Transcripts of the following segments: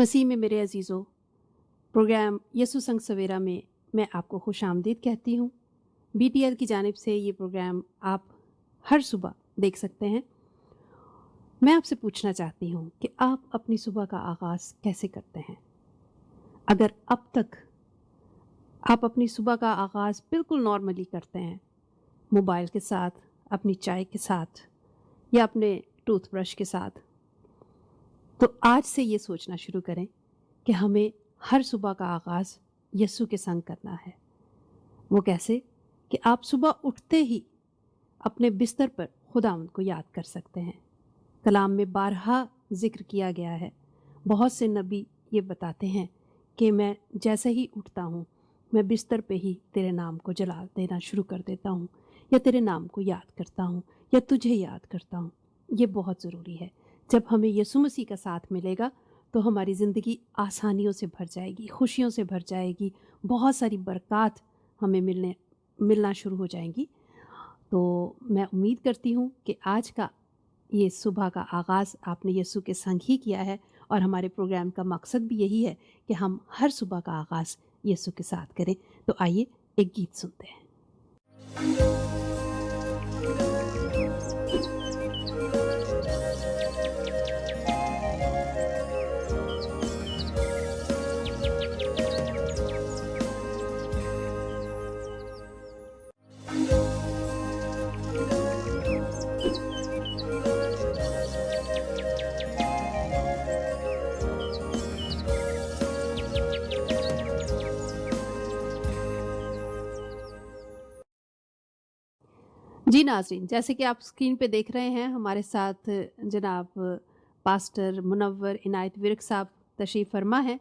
मसीह में मेरे अजीज़ों, प्रोग्राम यसु संग सवेरा में मैं आपको खुश आमदीद कहती हूँ। BTL की जानिब से ये प्रोग्राम आप हर सुबह देख सकते हैं। मैं आपसे पूछना चाहती हूँ कि आप अपनी सुबह का आगाज़ कैसे करते हैं? अगर अब तक आप अपनी सुबह का आगाज़ बिल्कुल नॉर्मली करते हैं, मोबाइल के साथ, अपनी चाय के साथ या अपने टूथब्रश के साथ, तो आज से ये सोचना शुरू करें कि हमें हर सुबह का आगाज़ यीशु के संग करना है। वो कैसे? कि आप सुबह उठते ही अपने बिस्तर पर खुदावंद को याद कर सकते हैं। कलाम में बारहा जिक्र किया गया है। बहुत से नबी ये बताते हैं कि मैं जैसे ही उठता हूँ, मैं बिस्तर पे ही तेरे नाम को जला देना शुरू कर देता हूँ, या तेरे नाम को याद करता हूँ, या तुझे याद करता हूँ। ये बहुत ज़रूरी है। जब हमें यीशु मसीह का साथ मिलेगा तो हमारी ज़िंदगी आसानियों से भर जाएगी, खुशियों से भर जाएगी, बहुत सारी बरक़ात हमें मिलना शुरू हो जाएंगी। तो मैं उम्मीद करती हूँ कि आज का ये सुबह का आगाज़ आपने यीशु के संग ही किया है, और हमारे प्रोग्राम का मकसद भी यही है कि हम हर सुबह का आगाज़ यीशु के साथ करें। तो आइए एक गीत सुनते हैं। जी नाज़रीन, जैसे कि आप स्क्रीन पे देख रहे हैं, हमारे साथ जनाब पास्टर मुनव्वर इनायत विरक साहब तशरीफ़ फरमा है,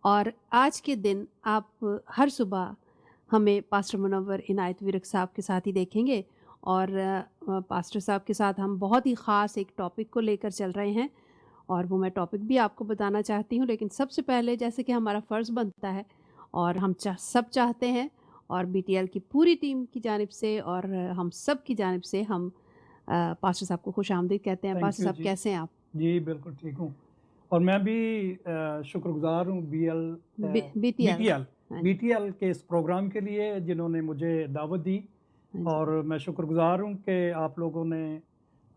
और आज के दिन आप हर सुबह हमें पास्टर मुनव्वर इनायत विरक साहब के साथ ही देखेंगे। और पास्टर साहब के साथ हम बहुत ही ख़ास एक टॉपिक को लेकर चल रहे हैं, और वो मैं टॉपिक भी आपको बताना चाहती हूँ। लेकिन सबसे पहले, जैसे कि हमारा फ़र्ज़ बनता है और हम सब चाहते हैं, और BTL की पूरी टीम की जानिब से और हम सब की जानिब से हम पास्टर साहब को खुश आमदीद कहते हैं। पास्टर साहब, कैसे हैं आप? जी बिल्कुल ठीक हूँ, और मैं भी शुक्रगुजार हूँ BTL के इस प्रोग्राम के लिए जिन्होंने मुझे दावत दी, और मैं शुक्रगुजार हूँ कि आप लोगों ने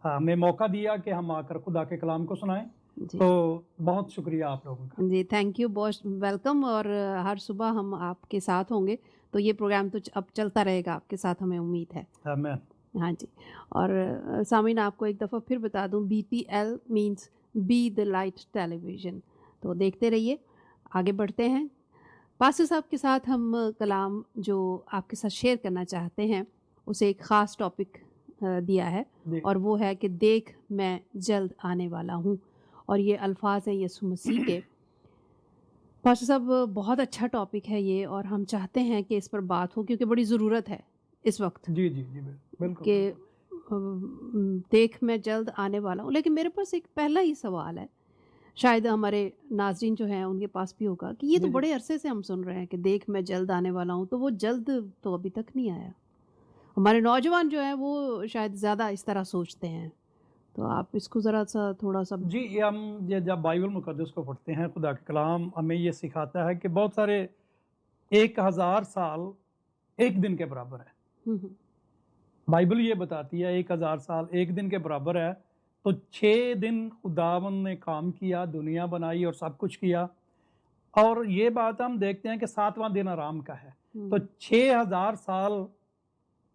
हमें मौका दिया कि हम आकर खुदा के कलाम को सुनाएं। तो बहुत शुक्रिया आप लोगों का। जी, थैंक यू, बहुत वेलकम। और हर सुबह हम आपके साथ होंगे, तो ये प्रोग्राम तो अब चलता रहेगा आपके साथ, हमें उम्मीद है। आमीन। हाँ जी। और सामीन, आपको एक दफ़ा फिर बता दूं, BTL means be the light television. तो देखते रहिए। आगे बढ़ते हैं। पास्टर साहब के साथ हम कलाम जो आपके साथ शेयर करना चाहते हैं, उसे एक ख़ास टॉपिक दिया है, और वो है कि देख मैं जल्द आने वाला हूँ। और ये अल्फाज हैं यीशु मसीह के। पास्टर साहब, बहुत अच्छा टॉपिक है ये, और हम चाहते हैं कि इस पर बात हो, क्योंकि बड़ी ज़रूरत है इस वक्त। जी जी जी बिल्कुल कि देख मैं जल्द आने वाला हूँ। लेकिन मेरे पास एक पहला ही सवाल है, शायद हमारे नाज़रीन जो हैं उनके पास भी होगा, कि ये तो बड़े अरसे से हम सुन रहे हैं कि देख मैं जल्द आने वाला हूँ, तो वो जल्द तो अभी तक नहीं आया। हमारे नौजवान जो हैं वो शायद ज़्यादा इस तरह सोचते हैं, तो आप इसको ज़रा सा थोड़ा सा। जी, हम जब बाइबल मुक़द्दस को पढ़ते हैं, खुदा का कलाम हमें ये सिखाता है कि बहुत सारे 1000 साल एक दिन के बराबर है। बाइबल ये बताती है 1000 साल एक दिन के बराबर है। तो 6 दिन खुदावंद ने काम किया, दुनिया बनाई और सब कुछ किया, और ये बात हम देखते हैं कि 7वां दिन आराम का है। तो 6000 साल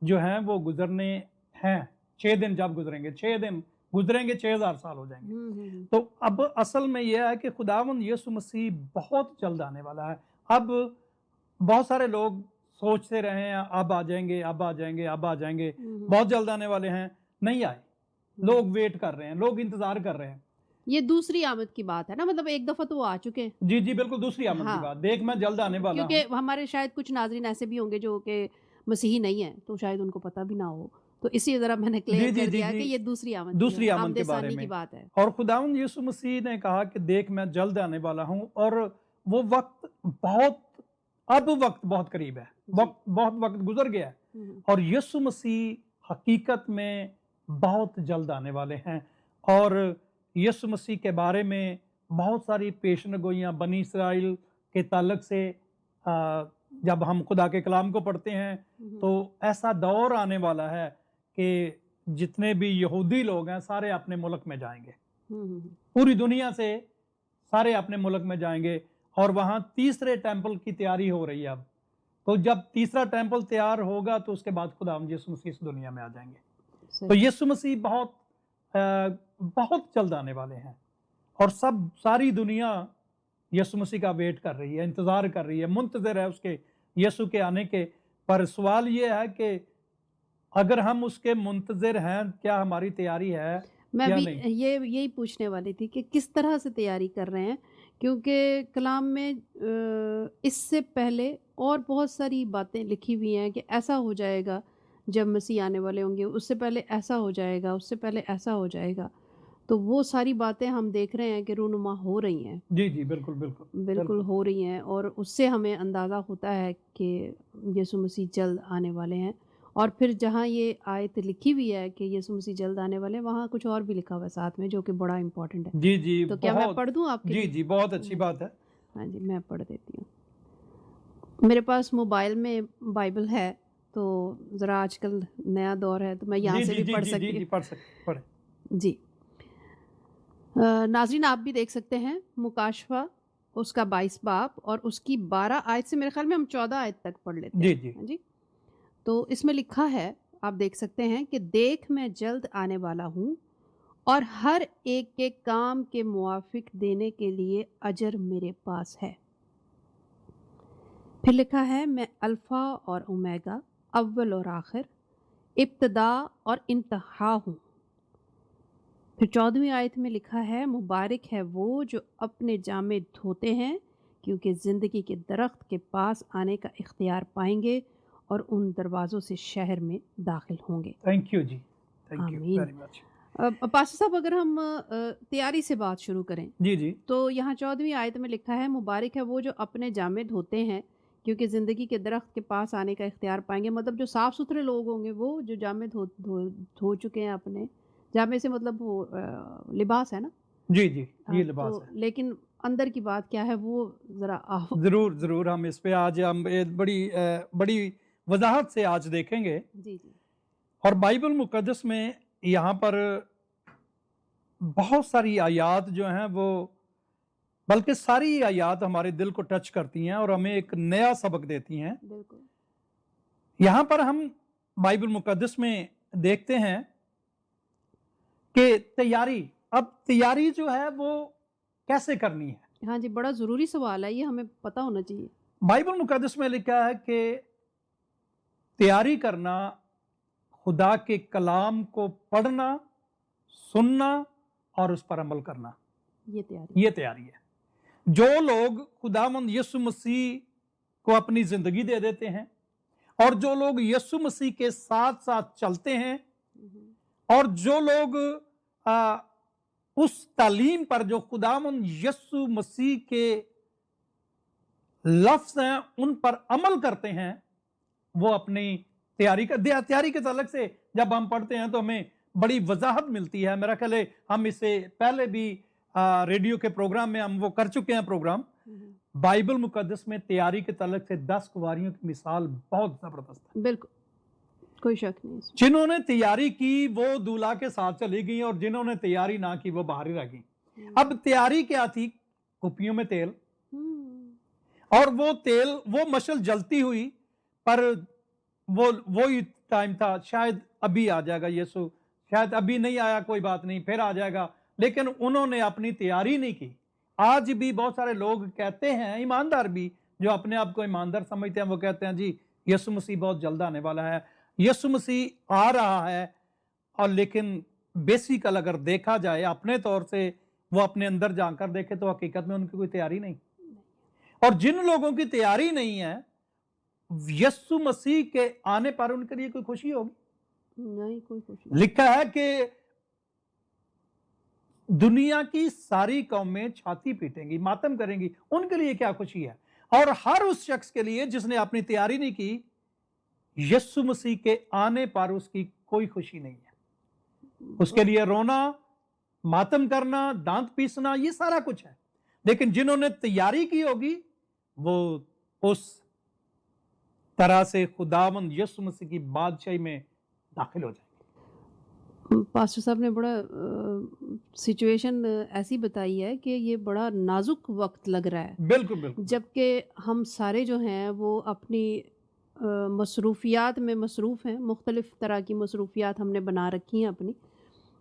जो हैं वो गुजरने हैं। 6 दिन जब गुजरेंगे, 6 दिन गुजरेंगे, 6000 साल हो जाएंगे। तो अब असल में यह है कि खुदावंद यीशु मसीह बहुत जल्द आने वाला है। अब बहुत सारे लोग सोचते रहे हैं अब आ जाएंगे, अब आ जाएंगे, अब आ जाएंगे, बहुत जल्द आने वाले हैं, नहीं आए। लोग वेट कर रहे हैं, लोग इंतजार कर रहे हैं। ये दूसरी आमद की बात है ना, मतलब एक दफ़ा तो वो आ चुके हैं। जी जी बिल्कुल, दूसरी आमद की बात, देख मैं जल्द आने वाला हूं। क्योंकि हमारे शायद कुछ नाज़रीन ऐसे भी होंगे जो कि मसीही नहीं है, तो शायद उनको पता भी ना हो, तो इसी तरह मैंने क्लियर कर दिया कि ये दूसरी आमद के बारे में की बात है। और खुदावंद यीशु मसीह ने कहा कि देख मैं जल्द आने वाला हूं, और वो वक्त बहुत करीब है। बहुत वक्त गुजर गया है, और यीशु मसीह हकीकत में बहुत जल्द आने वाले हैं। और यीशु मसीह के बारे में بہت ساری پیشن گوئیاں بنی اسرائیل کے تعلق سے جب ہم خدا کے کلام کو پڑھتے ہیں تو ایسا دور آنے والا ہے کہ جتنے بھی یہودی لوگ ہیں سارے اپنے ملک میں جائیں گے، پوری دنیا سے سارے اپنے ملک میں جائیں گے، اور وہاں تیسرے ٹیمپل کی تیاری ہو رہی ہے اب. تو جب تیسرا ٹیمپل تیار ہوگا تو اس کے بعد خدا یسوع مسیح اس دنیا میں آ جائیں گے. تو یسوع مسیح بہت جلد آنے والے ہیں، اور ساری دنیا یسوع مسیح کا ویٹ کر رہی ہے، انتظار کر رہی ہے، منتظر ہے اس کے یسوع کے آنے کے. پر سوال یہ ہے کہ اگر ہم اس کے منتظر ہیں، کیا ہماری تیاری ہے میں یا بھی نہیں؟ یہی پوچھنے والی تھی کہ کس طرح سے تیاری کر رہے ہیں، کیونکہ کلام میں اس سے پہلے اور بہت ساری باتیں لکھی ہوئی ہیں کہ ایسا ہو جائے گا جب مسیح آنے والے ہوں گے، اس سے پہلے ایسا ہو جائے گا، اس سے پہلے ایسا ہو جائے گا. تو وہ ساری باتیں ہم دیکھ رہے ہیں کہ رونما ہو رہی ہیں، جی جی بالکل بالکل بالکل ہو رہی ہیں، اور اس سے ہمیں اندازہ ہوتا ہے کہ یسوع مسیح جلد آنے والے ہیں. اور پھر جہاں یہ آیت لکھی ہوئی ہے کہ یسوع مسیح جلد آنے والے ہیں، وہاں کچھ اور بھی لکھا ہوا ہے ساتھ میں جو کہ بڑا امپورٹنٹ ہے. جی جی تو کیا میں بہت پڑھ دوں آپ کے جی لیے؟ جی بہت اچھی بات ہے. ہاں جی، میں پڑھ دیتی ہوں. میرے پاس موبائل میں بائبل ہے، تو ذرا آج کل نیا دور ہے تو میں یہاں جی سے جی بھی جی پڑھ جی سکتی جی جی پڑھ سکتے پڑھیں. ہوں. جی ناظرین، آپ بھی دیکھ سکتے ہیں مکاشفہ اس کا 22 باب اور اس کی 12 آیت سے، میرے خیال میں ہم 14 آیت تک پڑھ لیتے ہیں. جی جی ہاں جی. تو اس میں لکھا ہے، آپ دیکھ سکتے ہیں کہ دیکھ میں جلد آنے والا ہوں اور ہر ایک کے کام کے موافق دینے کے لیے اجر میرے پاس ہے. پھر لکھا ہے، میں الفا اور اومیگا، اول اور آخر، ابتدا اور انتہا ہوں. پھر 14ویں آیت میں لکھا ہے، مبارک ہے وہ جو اپنے جامے دھوتے ہیں، کیونکہ زندگی کے درخت کے پاس آنے کا اختیار پائیں گے اور ان دروازوں سے شہر میں داخل ہوں گے. تھینک یو جی، تھینک یو آمین. Very much. پاسٹر صاحب، اگر ہم تیاری سے بات شروع کریں جی جی تو یہاں 14ویں آیت میں لکھا ہے، مبارک ہے وہ جو اپنے جامے دھوتے ہیں، کیونکہ زندگی کے درخت کے پاس آنے کا اختیار پائیں گے. مطلب جو صاف ستھرے لوگ ہوں گے، وہ جو جامے دھو چکے ہیں اپنے جامے سے، مطلب وہ لباس ہے نا. جی جی یہ تو لباس ہے. لیکن اندر کی بات کیا ہے وہ ذرا ضرور ضرور ہم اس پہ آج ہم بڑی وضاحت سے آج دیکھیں گے. جی جی اور بائبل مقدس میں یہاں پر بہت ساری آیات جو ہیں وہ، بلکہ ساری آیات ہمارے دل کو ٹچ کرتی ہیں اور ہمیں ایک نیا سبق دیتی ہیں. بالکل. یہاں پر ہم بائبل مقدس میں دیکھتے ہیں کہ تیاری جو ہے وہ کیسے کرنی ہے. ہاں جی، بڑا ضروری سوال ہے، یہ ہمیں پتہ ہونا چاہیے. بائبل مقدس میں لکھا ہے کہ تیاری کرنا، خدا کے کلام کو پڑھنا، سننا اور اس پر عمل کرنا، یہ تیاری ہے. جو لوگ خداوند یسوع مسیح کو اپنی زندگی دے دیتے ہیں، اور جو لوگ یسوع مسیح کے ساتھ ساتھ چلتے ہیں، اور جو لوگ اس تعلیم پر جو خداوند یسوع مسیح کے لفظ ہیں ان پر عمل کرتے ہیں، وہ اپنی تیاری کے تعلق سے جب ہم پڑھتے ہیں تو ہمیں بڑی وضاحت ملتی ہے. میرا خیال ہے ہم اس سے پہلے بھی ریڈیو کے پروگرام میں ہم وہ کر چکے ہیں پروگرام. بائبل مقدس میں تیاری کے تعلق سے 10 کنواریوں کی مثال بہت زبردست ہے. بالکل، کوئی شک نہیں. جنہوں نے تیاری کی وہ دولہا کے ساتھ چلی گئیں، اور جنہوں نے تیاری نہ کی وہ باہر ہی رہ گئیں. اب تیاری کیا تھی؟ کپیوں میں تیل، اور وہ تیل، وہ مشل جلتی ہوئی، پر وہی ٹائم تھا، شاید ابھی آ جائے گا یسوع، شاید ابھی نہیں آیا، کوئی بات نہیں، پھر آ جائے گا. لیکن انہوں نے اپنی تیاری نہیں کی. آج بھی بہت سارے لوگ کہتے ہیں، ایماندار بھی جو اپنے آپ کو ایماندار سمجھتے ہیں، وہ کہتے ہیں جی یسوع مسیح بہت جلد آنے والا ہے، یسوع مسیح آ رہا ہے. اور لیکن بیسیکل اگر دیکھا جائے اپنے طور سے، وہ اپنے اندر جا کر دیکھے تو حقیقت میں ان کی کوئی تیاری نہیں. اور جن لوگوں کی تیاری نہیں ہے، یسوع مسیح کے آنے پر ان کے لیے کوئی خوشی ہوگی؟ نہیں، کوئی خوشی نہیں. لکھا ہے کہ دنیا کی ساری قومیں چھاتی پیٹیں گی، ماتم کریں گی. ان کے لیے کیا خوشی ہے؟ اور ہر اس شخص کے لیے جس نے اپنی تیاری نہیں کی، یسوع مسیح کے آنے پر اس کی کوئی خوشی نہیں ہے. اس کے لیے رونا، ماتم کرنا، دانت پیسنا، یہ سارا کچھ ہے. لیکن جنہوں نے تیاری کی ہوگی وہ اس طرح سے خداوند یسوع مسیح کی بادشاہی میں داخل ہو جائیں گے۔ پاسٹر صاحب نے بڑا سچویشن ایسی بتائی ہے کہ یہ بڑا نازک وقت لگ رہا ہے، بالکل بالکل جبکہ ہم سارے جو ہیں وہ اپنی مصروفیات میں مصروف ہیں، مختلف طرح کی مصروفیات ہم نے بنا رکھی ہیں اپنی،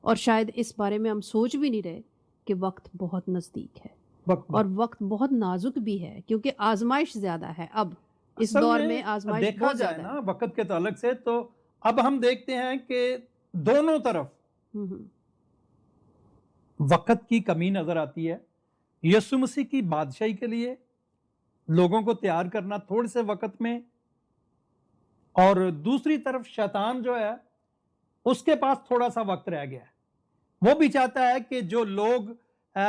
اور شاید اس بارے میں ہم سوچ بھی نہیں رہے کہ وقت بہت نزدیک ہے وقت اور وقت بہت نازک بھی ہے، کیونکہ آزمائش زیادہ ہے اب اس اصل دور میں آزمائش دیکھا بہت جائے زیادہ نا وقت کے تعلق سے، تو اب ہم دیکھتے ہیں کہ دونوں طرف ہے۔ وقت کی کمی نظر آتی ہے۔ یسوع مسیح کی بادشاہی کے لیے لوگوں کو تیار کرنا تھوڑے سے وقت میں، اور دوسری طرف شیطان جو ہے اس کے پاس تھوڑا سا وقت رہ گیا ہے، وہ بھی چاہتا ہے کہ جو لوگ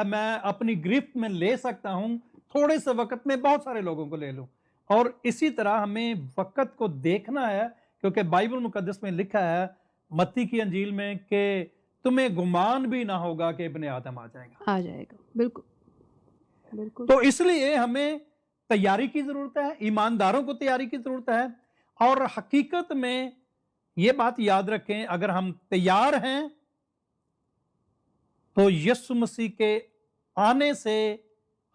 میں اپنی گرفت میں لے سکتا ہوں تھوڑے سے وقت میں بہت سارے لوگوں کو لے لوں، اور اسی طرح ہمیں وقت کو دیکھنا ہے، کیونکہ بائبل مقدس میں لکھا ہے متی کی انجیل میں کہ تمہیں گمان بھی نہ ہوگا کہ ابن آدم آ جائے گا۔ آ جائے گا، بالکل بالکل۔ تو اس لیے ہمیں تیاری کی ضرورت ہے، ایمانداروں کو تیاری کی ضرورت ہے، اور حقیقت میں یہ بات یاد رکھیں، اگر ہم تیار ہیں تو یسوع مسیح کے آنے سے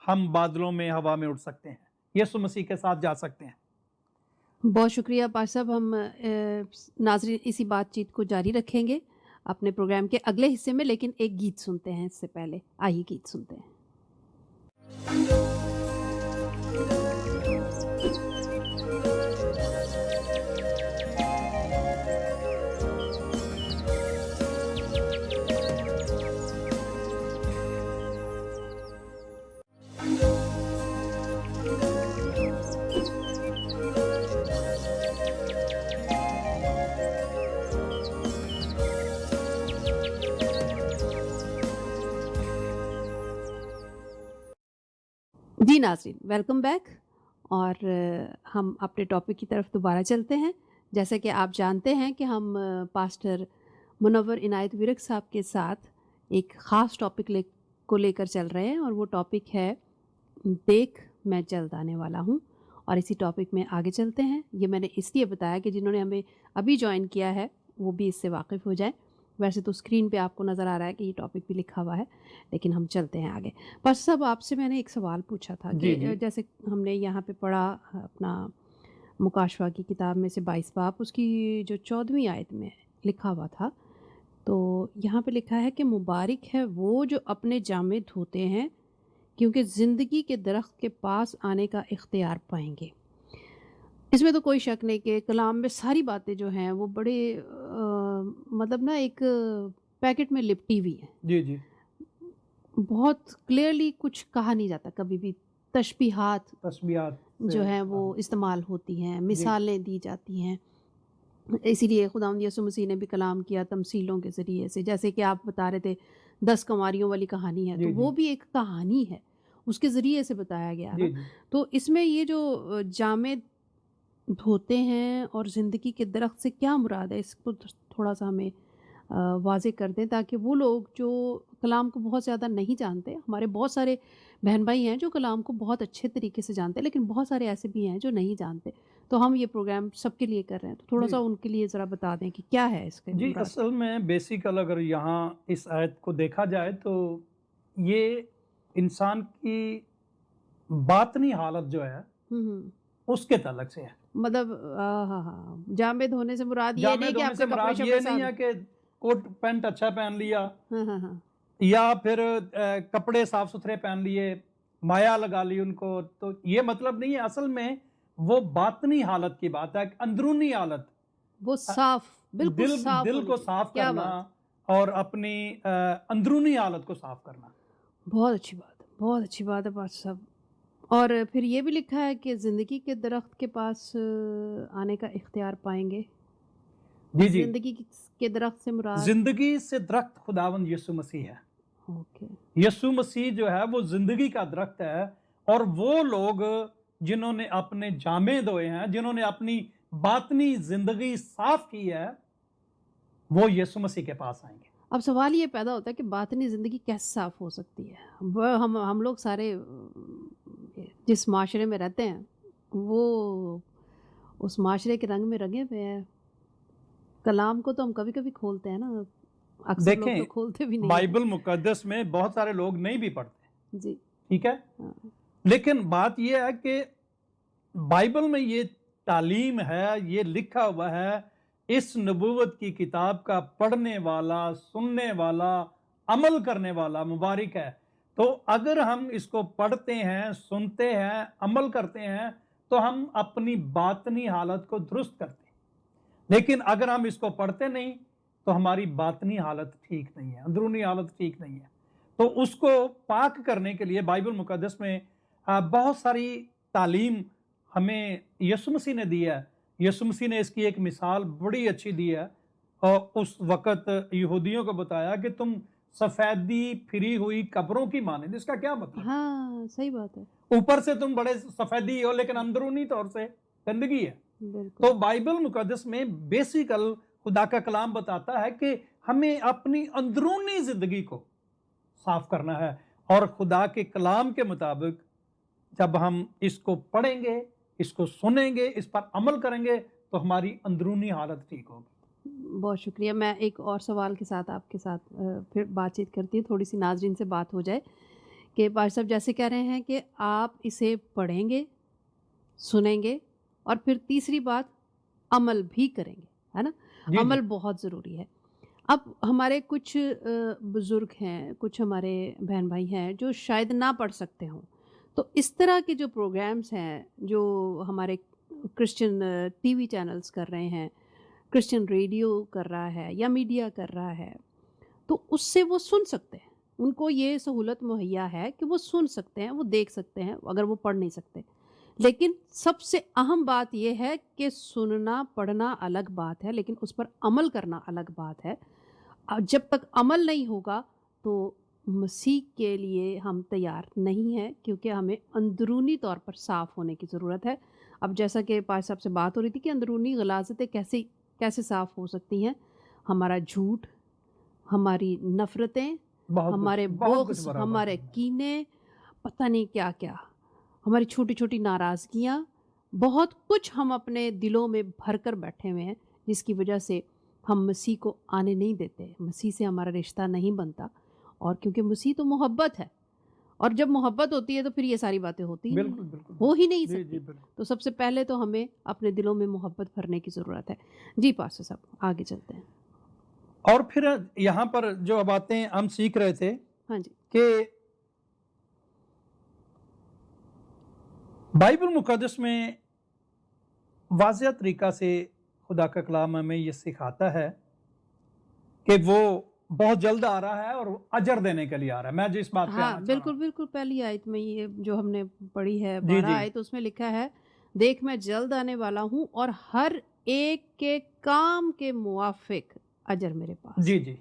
ہم بادلوں میں ہوا میں اڑ سکتے ہیں، یسوع مسیح کے ساتھ جا سکتے ہیں۔ بہت شکریہ پاش صاحب، ہم ناظرین اسی بات چیت کو جاری رکھیں گے اپنے پروگرام کے اگلے حصے میں، لیکن ایک گیت سنتے ہیں اس سے پہلے، آئیے گیت سنتے ہیں۔ جی ناظرین، ویلکم بیک، اور ہم اپنے ٹاپک کی طرف دوبارہ چلتے ہیں۔ جیسا کہ آپ جانتے ہیں کہ ہم پاسٹر منور عنایت ورک صاحب کے ساتھ ایک خاص ٹاپک کو لے کر چل رہے ہیں، اور وہ ٹاپک ہے دیکھ میں جلد آنے والا ہوں، اور اسی ٹاپک میں آگے چلتے ہیں۔ یہ میں نے اس لیے بتایا کہ جنہوں نے ہمیں ابھی جوائن کیا ہے وہ بھی اس سے واقف ہو جائیں۔ ویسے تو اسکرین پہ آپ کو نظر آ رہا ہے کہ یہ ٹاپک بھی لکھا ہوا ہے، لیکن ہم چلتے ہیں آگے۔ پاسٹر صاحب، آپ سے میں نے ایک سوال پوچھا تھا کہ جیسے ہم نے یہاں پہ پڑھا اپنا مکاشفہ کی کتاب میں سے 22 باب، اس کی جو 14ویں آیت میں لکھا ہوا تھا، تو یہاں پہ لکھا ہے کہ مبارک ہے وہ جو اپنے جامے دھوتے ہیں، کیونکہ زندگی کے درخت کے پاس آنے کا اختیار پائیں گے۔ اس میں تو کوئی شک نہیں کہ کلام میں ساری باتیں جو ہیں وہ بڑے مطلب نا ایک پیکٹ میں لپٹی ہوئی ہیں۔ جی جی، بہت کلیئرلی کچھ کہا نہیں جاتا، کبھی بھی تشبیہات جو ہیں وہ استعمال ہوتی ہیں، مثالیں دی جاتی ہیں۔ اسی لیے خداوند یسوع مسیح نے بھی کلام کیا تمثیلوں کے ذریعے سے، جیسے کہ آپ بتا رہے تھے 10 کنواریوں والی کہانی ہے، تو وہ بھی ایک کہانی ہے، اس کے ذریعے سے بتایا گیا نا۔ تو اس میں یہ جو جامے دھوتے ہیں اور زندگی کے درخت سے کیا مراد ہے، اس کو تھوڑا سا ہمیں واضح کر دیں، تاکہ وہ لوگ جو کلام کو بہت زیادہ نہیں جانتے، ہمارے بہت سارے بہن بھائی ہیں جو کلام کو بہت اچھے طریقے سے جانتے ہیں، لیکن بہت سارے ایسے بھی ہیں جو نہیں جانتے، تو ہم یہ پروگرام سب کے لیے کر رہے ہیں، تو تھوڑا سا ان کے لیے ذرا بتا دیں کہ کیا ہے اس کے جی۔ مراد۔ اصل میں بیسیکل اگر یہاں اس آیت کو دیکھا جائے تو یہ انسان کی باطنی حالت جو ہے اس کے تعلق سے ہے۔ مطلب جامے دھونے سے مراد یہ نہیں کہ آپ کے کپڑے یہ نہیں ہے کہ کوٹ پینٹ اچھا پہن لیا، یا پھر کپڑے صاف ستھرے پہن لیے، مایا لگا لی ان کو، تو یہ مطلب نہیں ہے۔ اصل میں وہ باطنی حالت کی بات ہے، اندرونی حالت، وہ صاف، بالکل صاف، دل کو صاف کرنا اور اپنی اندرونی حالت کو صاف کرنا۔ بہت اچھی بات ہے، بہت اچھی بات ہے پاسٹر صاحب۔ اور پھر یہ بھی لکھا ہے کہ زندگی کے درخت کے پاس آنے کا اختیار پائیں گے۔ جی جی، زندگی کے درخت سے مراد زندگی سے درخت خداوند یسوع مسیح ہے۔ یسوع مسیح جو ہے وہ زندگی کا درخت ہے، اور وہ لوگ جنہوں نے اپنے جامے دھوئے ہیں، جنہوں نے اپنی باطنی زندگی صاف کی ہے، وہ یسوع مسیح کے پاس آئیں گے۔ अब सवाल ये पैदा होता है कि बातनी ज़िंदगी कैसे साफ़ हो सकती है? वो हम लोग सारे जिस माशरे में रहते हैं, वो उस माशरे के रंग में रंगे हुए हैं। कलाम को तो हम कभी-कभी खोलते हैं ना, अक्सर लोग तो देखें, खोलते भी नहीं हैं। बाइबल मुकद्दस में बहुत सारे लोग नहीं भी पढ़ते, जी, ठीक है? हाँ, लेकिन बात ये है कि बाइबल में ये तालीम है, ये लिखा हुआ है, इस नबूवत की किताब का पढ़ने वाला, सुनने वाला, अमल करने वाला मुबारक है। तो अगर हम इसको पढ़ते हैं, सुनते हैं, अमल करते हैं, तो हम अपनी बातनी हालत को दुरुस्त करते हैं। लेकिन अगर हम इसको पढ़ते नहीं, तो हमारी बातनी हालत ठीक नहीं है, अंदरूनी हालत ठीक नहीं है। तो उसको पाक करने के लिए बाइबल मुकद्दस में बहुत सारी तालीम हमें यीशु मसीह ने दी है। यीशु मसीह ने इसकी एक मिसाल बड़ी अच्छी दी है और उस वक़्त यहूदियों को बताया कि तुम सफ़ेदी फिरी हुई कब्रों की मानंद। इसका क्या मतलब? हाँ, सही बात है। ऊपर से तुम बड़े सफ़ेदी हो, लेकिन अंदरूनी तौर से गंदगी है। बिल्कुल, तो बाइबल मुकद्दस में बेसिकल खुदा का कलाम बताता है कि हमें अपनी अंदरूनी जिंदगी को साफ करना है, और खुदा के कलाम के मुताबिक जब हम इसको पढ़ेंगे, इसको सुनेंगे, इस पर अमल करेंगे, तो हमारी अंदरूनी हालत ठीक होगी। बहुत शुक्रिया। मैं एक और सवाल के साथ आपके साथ फिर बातचीत करती हूँ, थोड़ी-सी नाज़रीन से बात हो जाए कि भाई साहब जैसे कह रहे हैं कि आप इसे पढ़ेंगे, सुनेंगे और फिर तीसरी बात अमल भी करेंगे, है ना? जी अमल जी। बहुत ज़रूरी है। अब हमारे कुछ बुज़ुर्ग हैं, कुछ हमारे बहन-भाई हैं जो शायद ना पढ़ सकते हों। तो इस तरह के जो प्रोग्राम्स हैं, जो हमारे क्रिश्चियन टीवी चैनल्स कर रहे हैं, क्रिश्चियन रेडियो कर रहा है या मीडिया कर रहा है, तो उससे वो सुन सकते हैं। उनको ये सहूलत मुहैया है कि वो सुन सकते हैं, वो देख सकते हैं, अगर वो पढ़ नहीं सकते। लेकिन सबसे अहम बात ये है कि सुनना, पढ़ना अलग बात है, लेकिन उस पर अमल करना अलग बात है। जब तक अमल नहीं होगा, तो मसीह के लिए हम तैयार नहीं हैं, क्योंकि हमें अंदरूनी तौर पर साफ़ होने की ज़रूरत है। अब जैसा कि पास साहब से बात हो रही थी कि अंदरूनी ग़लाज़तें कैसे कैसे साफ़ हो सकती हैं? हमारा झूठ, हमारी नफ़रतें, हमारे बहुत कुछ बुग़्ज़, बराबर हमारे है। कीने, पता नहीं क्या-क्या, हमारी छोटी-छोटी नाराज़गियाँ, बहुत कुछ हम अपने दिलों में भर कर बैठे हुए हैं, जिसकी वजह से हम मसीह को आने नहीं देते। मसीह से हमारा रिश्ता नहीं बनता, और क्योंकि मसीह तो मोहब्बत है, और जब मोहब्बत होती है तो फिर ये सारी बातें होती ही नहीं बिल्कुल हैं, बिल्कुल हो ही नहीं जी जी सकती। बिल्कुल। तो सबसे पहले तो हमें अपने दिलों में मोहब्बत भरने की ज़रूरत है। जी पास्टर साहब, आगे चलते हैं। और फिर यहाँ पर जो बातें हम सीख रहे थे हाँ जी। कि बाइबल मुकद्दस में वाज़िह तरीका से खुदा का कलाम हमें ये सिखाता है कि वो बहुत जल्द आ रहा है और वो अजर देने के लिए आ रहा है। मैं जिस बात पे हाँ, आना चाह रहा बिल्कुल, हूँ, बिल्कुल, पहली आयत में ये जो हमने पढ़ी है, जी 12 जी आयत, उसमें लिखा है, देख मैं जल्द आने वाला हूँ और हर एक के काम के मुआफ़िक अजर मेरे पास जी है। जी।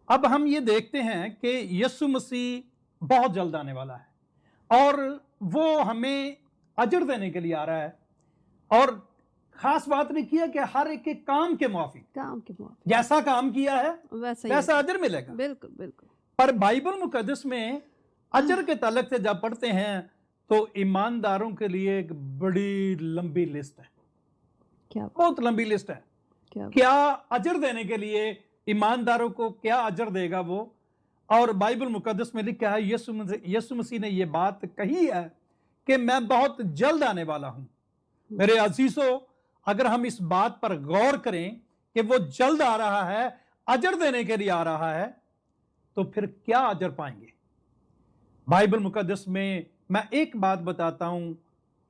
अब हम ये देखते हैं कि यीशु मसीह बहुत जल्द आने वाला है, और वो हमें अजर देने के लिए आ रहा है। और खास बात लिखी है कि हर एक के काम के मुआफिक, काम के मुआफ़िक, जैसा काम किया है वैसा ही वैसा अजर। अजर मिलेगा। बिल्कुल, बिल्कुल। पर बाइबल मुकद्दस में अजर के ताल्लुक से जब पढ़ते हैं, तो ईमानदारों के लिए एक बड़ी लंबी लिस्ट है, क्या बहुत लंबी लिस्ट है। क्या क्या अजर देने के लिए ईमानदारों को क्या अजर देगा वो। और बाइबल मुकद्दस में लिखा है, यीशु मसीह ने ये बात कही है कि मैं बहुत जल्द आने वाला हूं। मेरे अजीजों, अगर हम इस बात पर गौर करें कि वो जल्द आ रहा है, अजर देने के लिए आ रहा है, तो फिर क्या अजर पाएंगे। बाइबल मुकद्दस में मैं एक बात बताता हूं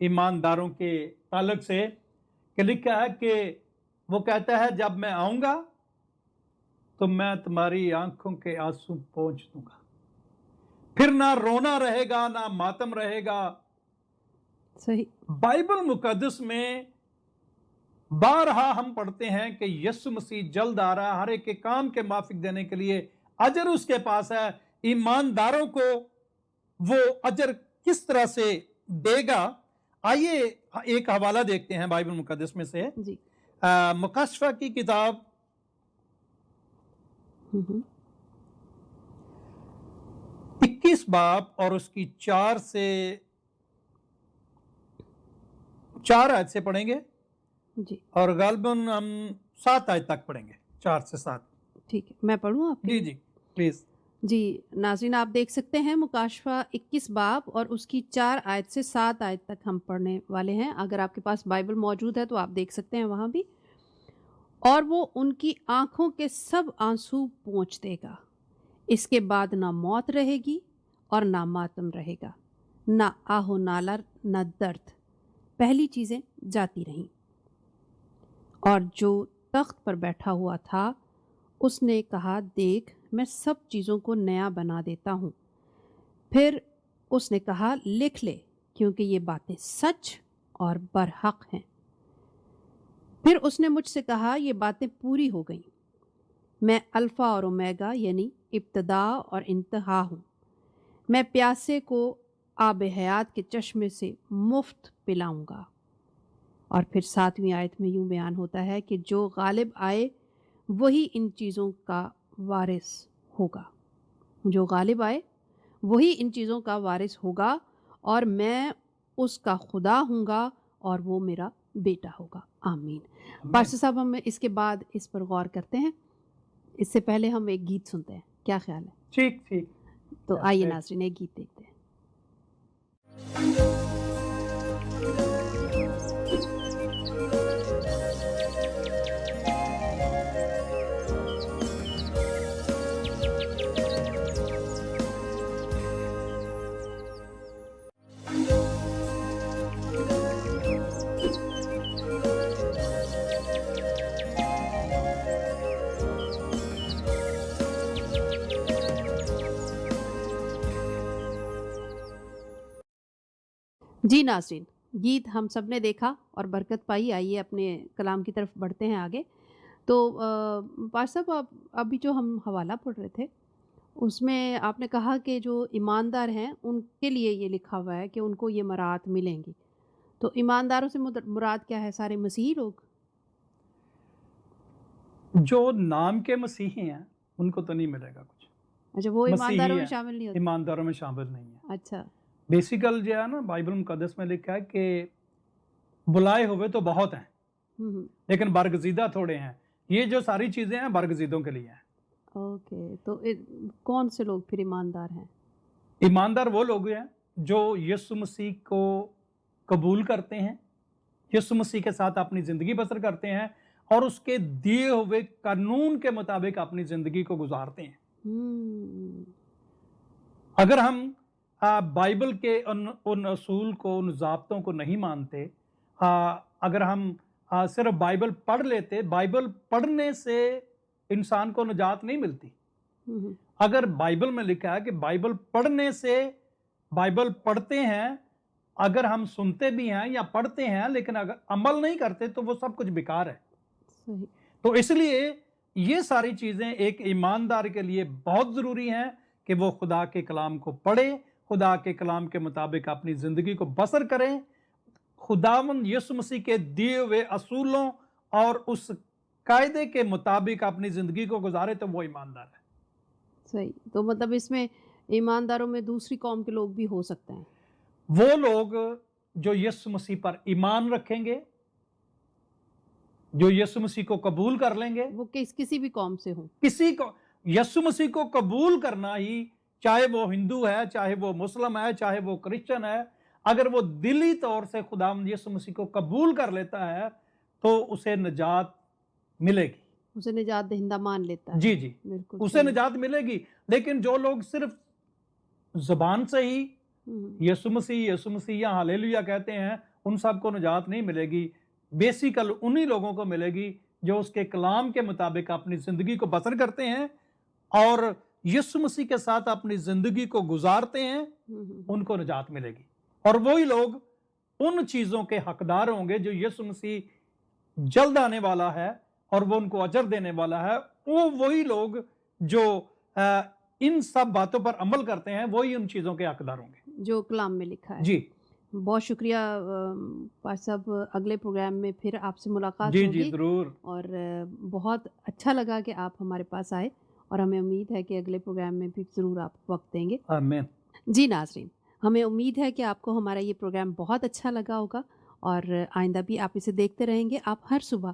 ईमानदारों के ताल्लुक से, कि लिखा है कि वो कहता है, जब मैं आऊंगा तो मैं तुम्हारी आंखों के आंसू पोंछ दूंगा, फिर ना रोना रहेगा ना मातम रहेगा। सही। बाइबल मुकद्दस में बारहा हम पढ़ते हैं कि यीशु मसीह जल्द आ रहा है, हर एक के काम के माफिक देने के लिए अजर उसके पास है। ईमानदारों को वो अजर किस तरह से देगा, आइए एक हवाला देखते हैं बाइबल मुकद्दस में से। जी। मुकश्शफा की किताब हुँ, हुँ। 21 बाब और उसकी 4 आयत से पढ़ेंगे जी और गालिबन हम 7 आयत तक पढ़ेंगे, 4 से 7। ठीक है, मैं पढ़ूँ आपके जी लिए? जी प्लीज। जी नाज़रीन, आप देख सकते हैं मुकाशफा 21 बाब और उसकी 4 आयत से 7 आयत तक हम पढ़ने वाले हैं। अगर आपके पास बाइबल मौजूद है तो आप देख सकते हैं वहाँ भी। और वो उनकी आंखों के सब आंसू पोंछ देगा, इसके बाद ना मौत रहेगी और ना मातम रहेगा, ना आहो नाला ना दर्द, पहली चीज़ें जाती रहीं। और जो तख्त पर बैठा हुआ था उसने कहा, देख मैं सब चीज़ों को नया बना देता हूँ। फिर उसने कहा, लिख ले, क्योंकि ये बातें सच और बरहक हैं। फिर उसने मुझसे कहा, ये बातें पूरी हो गईं। मैं अल्फ़ा और ओमेगा यानी इब्तदा और इंतहा हूँ। मैं प्यासे को आब हयात के चश्मे से मुफ्त पिलाऊंगा। और फिर 7वीं आयत में यूँ बयान होता है कि जो गालिब आए वही इन चीज़ों का वारिस होगा। जो गालिब आए वही इन चीज़ों का वारिस होगा और मैं उसका खुदा हूँगा और वो मेरा बेटा होगा। आमीन। पास्टर साहब, हम इसके बाद इस पर गौर करते हैं। इससे पहले हम एक गीत सुनते हैं, क्या ख्याल है? ठीक ठीक। तो आइए नाज़रीन, एक गीत देखते हैं। जी नाज़रीन, गीत हम सब ने देखा और बरकत पाई। आइए अपने कलाम की तरफ बढ़ते हैं आगे। तो पास्टर साहब, आप अभी जो हम हवाला पढ़ रहे थे उसमें आपने कहा कि जो ईमानदार हैं उनके लिए ये लिखा हुआ है कि उनको ये मराहत मिलेंगी। तो ईमानदारों से मुराद क्या है? सारे मसीही लोग? जो नाम के मसीही हैं उनको तो नहीं मिलेगा कुछ। अच्छा, वो मसीही ईमानदारों में है, शामिल नहीं होते? ईमानदारों में शामिल नहीं है। अच्छा। बेसिकल जो है ना, बाइबल मुकद्दस में लिखा है कि बुलाए हुए तो बहुत हैं हम्म। लेकिन बरगजीदा थोड़े हैं। ये जो सारी चीजें हैं बरगजीदों के लिए हैं। ओके, तो कौन से लोग फिर ईमानदार हैं? ईमानदार वो लोग हैं जो यीशु मसीह को कबूल करते हैं, यीशु मसीह के साथ अपनी ज़िंदगी बसर करते हैं और उसके दिए हुए कानून के मुताबिक अपनी ज़िंदगी को गुजारते हैं। हम्म। अगर हम बाइबल के उन असूल को, उन ज़ाब्तों को नहीं मानते, अगर हम सिर्फ बाइबल पढ़ लेते, बाइबल पढ़ने से इंसान को निजात नहीं मिलती। हम्म। अगर बाइबल में लिखा है कि बाइबल पढ़ने से, बाइबल पढ़ते हैं, अगर हम सुनते भी हैं या पढ़ते हैं लेकिन अगर अमल नहीं करते तो वो सब कुछ बेकार है। सही। तो इसलिए ये सारी चीज़ें एक ईमानदार के लिए बहुत ज़रूरी हैं कि वो खुदा के कलाम को पढ़े, खुदा के कलाम के मुताबिक अपनी ज़िंदगी को बसर करें, खुदावंद यीशु मसीह के दिए हुए असूलों और उस कायदे के मुताबिक अपनी ज़िंदगी को गुजारे, तो वो ईमानदार है। सही। तो मतलब इसमें ईमानदारों में दूसरी कौम के लोग भी हो सकते हैं? वो लोग जो यीशु मसीह पर ईमान रखेंगे, जो यीशु मसीह को कबूल कर लेंगे। वो किसी भी कौम से हो? किसी को यीशु मसीह को कबूल करना ही, चाहे वो हिंदू है, चाहे वो मुस्लिम है, चाहे वो क्रिश्चियन है, अगर वो दिली तौर से खुदावंद यीशु मसीह को कबूल कर लेता है तो उसे निजात मिलेगी। उसे निजात दहिंदा मान लेता है। जी जी, बिल्कुल उसे सही। निजात मिलेगी। लेकिन जो लोग सिर्फ जुबान से ही यीशु मसीह या हालेलुया कहते हैं, उन सबको निजात नहीं मिलेगी। बेसिकल उन्हीं लोगों को मिलेगी जो उसके कलाम के मुताबिक अपनी जिंदगी को बसर करते हैं और यीशु मसीह के साथ अपनी जिंदगी को गुजारते हैं, उनको निजात मिलेगी। और वही लोग उन चीजों के हकदार होंगे जो यीशु मसीह जल्द आने वाला है और वो उनको अजर देने वाला है। वो वही लोग जो इन सब बातों पर अमल करते हैं, वही उन चीजों के हकदार होंगे जो कलाम में लिखा है। जी। बहुत शुक्रिया पास साहब। अगले प्रोग्राम में फिर आपसे मुलाकात जी होगी। जी जरूर। और बहुत अच्छा लगा कि आप हमारे पास आए اور ہمیں امید ہے کہ اگلے پروگرام میں بھی ضرور آپ وقت دیں گے. آمین. جی ناظرین، ہمیں امید ہے کہ آپ کو ہمارا یہ پروگرام بہت اچھا لگا ہوگا اور آئندہ بھی آپ اسے دیکھتے رہیں گے. آپ ہر صبح